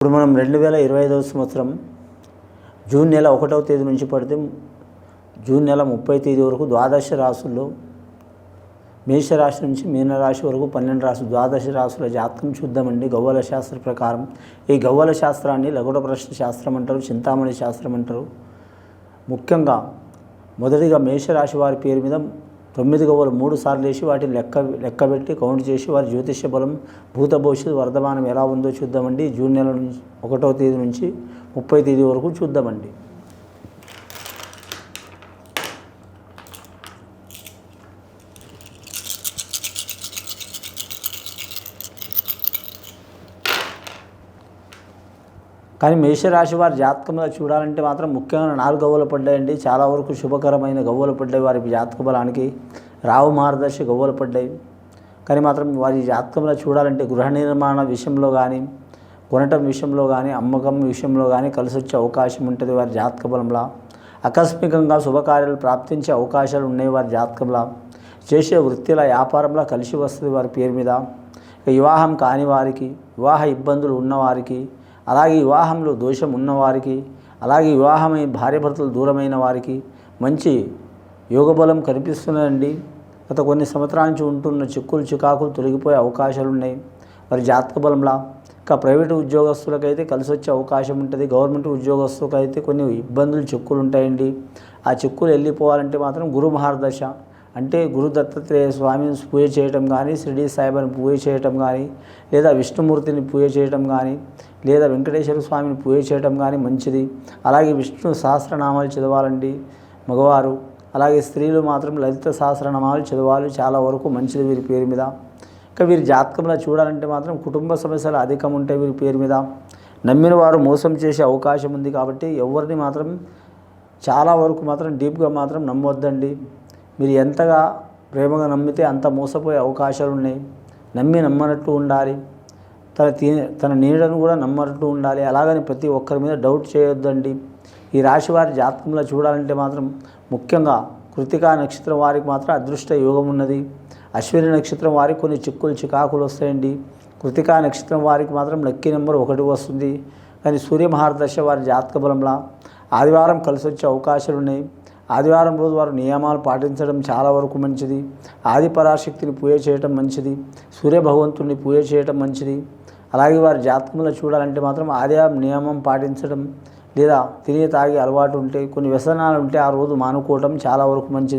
ఇప్పుడు మనం 2025వ సంవత్సరం జూన్ నెల 1వ తేదీ నుంచి పడితే జూన్ నెల 30వ తేదీ వరకు ద్వాదశ రాశుల్లో మేషరాశి నుంచి మీనరాశి వరకు 12 రాశులు ద్వాదశ రాశుల జాతకం చూద్దామండి. గవ్వల శాస్త్ర ప్రకారం ఈ గవ్వల శాస్త్రాన్ని లఘుడ ప్రశ్న శాస్త్రం అంటారు, చింతామణి శాస్త్రం అంటారు. ముఖ్యంగా మొదటిగా మేషరాశి వారి పేరు మీద 9 గవ్వలు 3 సార్లు వేసి వాటిని లెక్కబెట్టి కౌంట్ చేసి వారి జ్యోతిష్య బలం భూత భవిష్యత్తు వర్ధమానం ఎలా ఉందో చూద్దామండి. జూన్ నెల నుంచి 1వ తేదీ నుంచి 30వ తేదీ వరకు చూద్దామండి. కానీ మేషరాశి వారి జాతకంలో చూడాలంటే మాత్రం ముఖ్యంగా 4 గవ్వలు పడ్డాయండి. చాలా వరకు శుభకరమైన గవ్వలు పడ్డాయి వారి జాతక బలానికి. రావు మార్గదర్శి గవ్వలు పడ్డాయి. కానీ మాత్రం వారి జాతకంలో చూడాలంటే గృహ నిర్మాణ విషయంలో కానీ, కొనటం విషయంలో కానీ, అమ్మకం విషయంలో కానీ కలిసి వచ్చే అవకాశం ఉంటుంది వారి జాతక బలంలో. ఆకస్మికంగా శుభకార్యాలు ప్రాప్తించే అవకాశాలు ఉన్నాయి వారి జాతకంలో. చేసే వృత్తిలో వ్యాపారంలో కలిసి వస్తుంది వారి పేరు మీద. వివాహం కాని వారికి, వివాహ ఇబ్బందులు ఉన్నవారికి, అలాగే వివాహంలో దోషం ఉన్నవారికి, అలాగే వివాహమై భార్యాభర్తలు దూరమైన వారికి మంచి యోగబలం కనిపిస్తున్నదండి. గత కొన్ని సంవత్సరాల నుంచి ఉంటున్న చిక్కులు చికాకులు తొలగిపోయే అవకాశాలు ఉన్నాయి వారి జాతక బలంలో. ఇంకా ప్రైవేటు ఉద్యోగస్తులకైతే కలిసి వచ్చే అవకాశం ఉంటుంది. గవర్నమెంట్ ఉద్యోగస్తులకైతే కొన్ని ఇబ్బందులు చిక్కులు ఉంటాయండి. ఆ చిక్కులు వెళ్ళిపోవాలంటే మాత్రం గురు మహాదశ అంటే గురు దత్తాత్రేయ స్వామిని పూజ చేయటం కానీ, షిరిడి సాయిబాబాని పూజ చేయటం కానీ, లేదా విష్ణుమూర్తిని పూజ చేయటం కానీ, లేదా వెంకటేశ్వర స్వామిని పూజ చేయటం కానీ మంచిది. అలాగే విష్ణు సహస్రనామాలు చదవాలండి మగవారు. అలాగే స్త్రీలు మాత్రం లలిత సహస్రనామాలు చదవాలి, చాలా వరకు మంచిది వీరి పేరు మీద. ఇంకా వీరి జాతకంలో చూడాలంటే మాత్రం కుటుంబ సమస్యలు అధికం ఉంటాయి వీరి పేరు మీద. నమ్మిన వారు మోసం చేసే అవకాశం ఉంది కాబట్టి ఎవరిని మాత్రం చాలా వరకు మాత్రం డీప్గా మాత్రం నమ్మొద్దండి. మీరు ఎంతగా ప్రేమగా నమ్మితే అంత మోసపోయే అవకాశాలు ఉన్నాయి. నమ్మనట్టు ఉండాలి. తన నీడను కూడా నమ్మనట్టు ఉండాలి. అలాగని ప్రతి ఒక్కరి మీద డౌట్ చేయొద్దండి. ఈ రాశి వారి జాతకంలో చూడాలంటే మాత్రం ముఖ్యంగా కృతికా నక్షత్రం వారికి మాత్రం అదృష్ట యోగం ఉన్నది. అశ్విని నక్షత్రం వారికి కొన్ని చిక్కులు చికాకులు వస్తాయండి. కృతికా నక్షత్రం వారికి మాత్రం లక్కీ నెంబర్ 1 వస్తుంది. కానీ సూర్య మహాదశ వారి జాతక బలంలో ఆదివారం కలిసి వచ్చే అవకాశాలు ఉన్నాయి. ఆదివారం రోజు వారు నియమాలు పాటించడం చాలా వరకు మంచిది. ఆది పరాశక్తిని పూజ చేయటం మంచిది. సూర్య భగవంతుడిని పూజ చేయటం మంచిది. అలాగే వారి జాతకంలో చూడాలంటే మాత్రం ఆదివారం నియమం పాటించడం, లేదా తినే తాగే అలవాటు ఉంటే, కొన్ని వ్యసనాలు ఉంటే ఆ రోజు మానుకోవటం చాలా వరకు మంచిది.